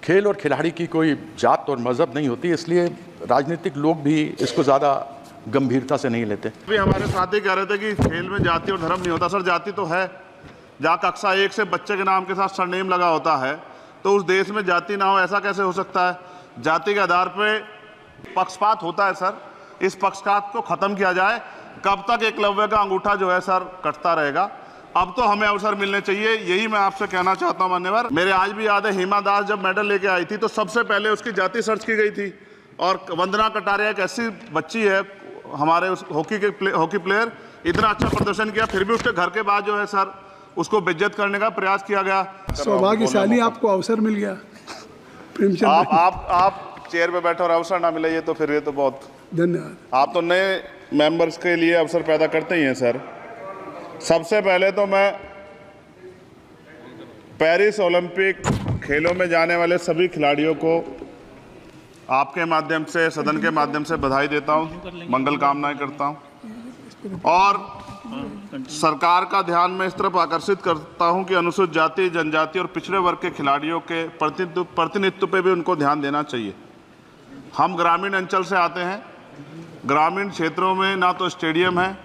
खेल और खिलाड़ी की कोई जात और मज़हब नहीं होती, इसलिए राजनीतिक लोग भी इसको ज़्यादा गंभीरता से नहीं लेते। अभी हमारे साथी कह रहे थे कि खेल में जाति और धर्म नहीं होता। सर, जाति तो है। जहाँ कक्षा 1 से बच्चे के नाम के साथ सरनेम लगा होता है, तो उस देश में जाति ना हो, ऐसा कैसे हो सकता है? जाति के आधार पे पक्षपात होता है सर। इस पक्षपात को खत्म किया जाए। कब तक एकलव्य का अंगूठा जो है सर कटता रहेगा? अब तो हमें अवसर मिलने चाहिए, यही मैं आपसे कहना चाहता हूं मान्यवर। मेरे आज भी याद है, हिमा दास जब मेडल लेके आई थी तो सबसे पहले उसकी जाति सर्च की गई थी। और वंदना कटारिया एक ऐसी बच्ची है, हमारे उस हॉकी प्लेयर, इतना अच्छा प्रदर्शन किया, फिर भी उसके घर के बाद जो है सर उसको बेइज्जत करने का प्रयास किया गया। सौभाग्यशाली आपको अवसर मिल गया। आप चेयर पे बैठे और अवसर ना मिले, ये तो फिर ये तो बहुत धन्यवाद। आप तो नए मेंबर्स के लिए अवसर पैदा करते ही हैं सर। सबसे पहले तो मैं पेरिस ओलंपिक खेलों में जाने वाले सभी खिलाड़ियों को आपके माध्यम से, सदन के माध्यम से बधाई देता हूं, मंगल कामनाएं करता हूं और सरकार का ध्यान में इस तरफ आकर्षित करता हूं कि अनुसूचित जाति, जनजाति और पिछड़े वर्ग के खिलाड़ियों के प्रतिनिधित्व पे भी उनको ध्यान देना चाहिए। हम ग्रामीण अंचल से आते हैं। ग्रामीण क्षेत्रों में ना तो स्टेडियम है,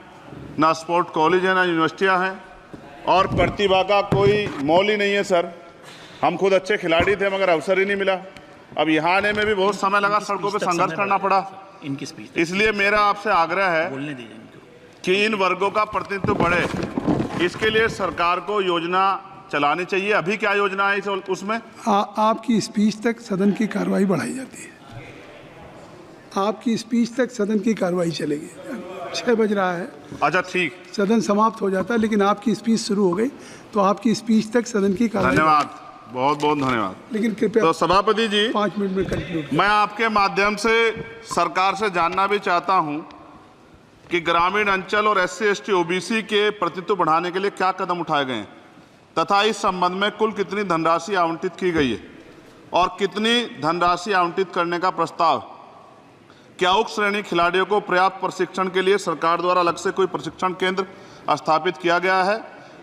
ना स्पोर्ट कॉलेज है, ना यूनिवर्सिटियां हैं और प्रतिभा का कोई मोल ही नहीं है सर। हम खुद अच्छे खिलाड़ी थे मगर अवसर ही नहीं मिला। अब यहाँ आने में भी बहुत समय लगा, सड़कों पे संघर्ष करना पड़ा। इसलिए मेरा आपसे आग्रह है कि इन वर्गों का प्रतिनिधित्व बढ़े। इसके लिए सरकार को योजना चलानी चाहिए। अभी क्या योजना है उसमें? आपकी स्पीच तक सदन की कार्रवाई बढ़ाई जाती है। आपकी स्पीच तक सदन की कार्रवाई चलेगी। 6 बज रहा है। अच्छा, ठीक, सदन समाप्त हो जाता है, लेकिन आपकी स्पीच शुरू हो गई तो आपकी स्पीच तक सदन की कार्रवाई। धन्यवाद, बहुत बहुत धन्यवाद। लेकिन कृपया तो सभापति जी, 5 मिनट में कंक्लूड। मैं आपके माध्यम से सरकार से जानना भी चाहता हूं कि ग्रामीण अंचल और SC, ST, OBC के प्रतिनिधित्व बढ़ाने के लिए क्या कदम उठाए गए हैं तथा इस संबंध में कुल कितनी धनराशि आवंटित की गई है और कितनी धनराशि आवंटित करने का प्रस्ताव? क्या उक्त श्रेणी खिलाड़ियों को पर्याप्त प्रशिक्षण के लिए सरकार द्वारा अलग से कोई प्रशिक्षण केंद्र स्थापित किया गया है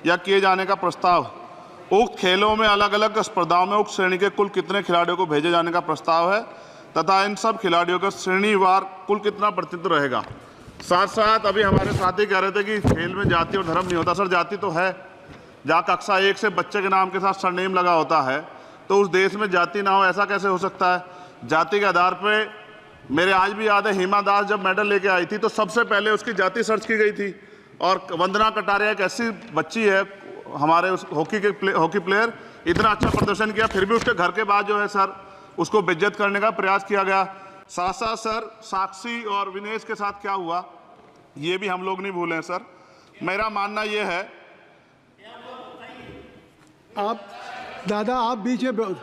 या किए जाने का प्रस्ताव? उक्त खेलों में अलग अलग स्पर्धाओं में उक्त श्रेणी के कुल कितने खिलाड़ियों को भेजे जाने का प्रस्ताव है तथा इन सब खिलाड़ियों का श्रेणीवार कुल कितना प्रतिनिधित्व रहेगा? साथ साथ अभी हमारे साथी कह रहे थे कि खेल में जाति और धर्म नहीं होता। सर, जाति तो है। जहाँ कक्षा 1 से बच्चे के नाम के साथ सरनेम लगा होता है, तो उस देश में जाति ना हो, ऐसा कैसे हो सकता है? जाति के आधार पर मेरे आज भी याद है, हिमा दास जब मेडल लेके आई थी तो सबसे पहले उसकी जाति सर्च की गई थी। और वंदना कटारिया एक ऐसी बच्ची है, हमारे उस हॉकी प्लेयर, इतना अच्छा प्रदर्शन किया, फिर भी उसके घर के बाद जो है सर उसको बेइज्जत करने का प्रयास किया गया। साथ साथ सर साक्षी और विनेश के साथ क्या हुआ ये भी हम लोग नहीं भूलें सर। मेरा मानना ये है, आप दादा आप बीच में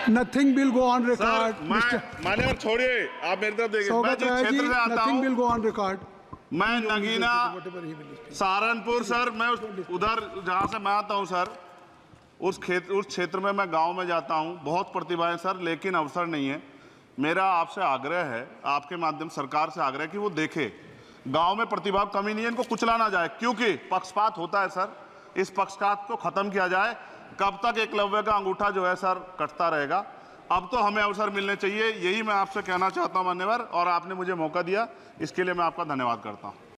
nothing will go on record. मान्यवर छोड़िए, आप मेरी तरफ देखिए। मैं जिस क्षेत्र से आता हूं, विल गो ऑन रिकॉर्ड। मैं नगीना सहारनपुर सर, मैं उधर जहां से मैं आता हूं सर, उस क्षेत्र में मैं गांव में जाता हूं। बहुत प्रतिभा है सर, लेकिन अवसर नहीं है। मेरा आपसे आग्रह है, आपके माध्यम सरकार से आग्रह है कि वो देखे गांव में प्रतिभा कमी नहीं है, इनको कुचला ना जाए, क्योंकि पक्षपात होता है सर। इस पक्षपात को खत्म किया जाए। कब तक एकलव्य का अंगूठा जो है सर कटता रहेगा? अब तो हमें अवसर मिलने चाहिए, यही मैं आपसे कहना चाहता हूं मान्यवर, और आपने मुझे मौका दिया, इसके लिए मैं आपका धन्यवाद करता हूं।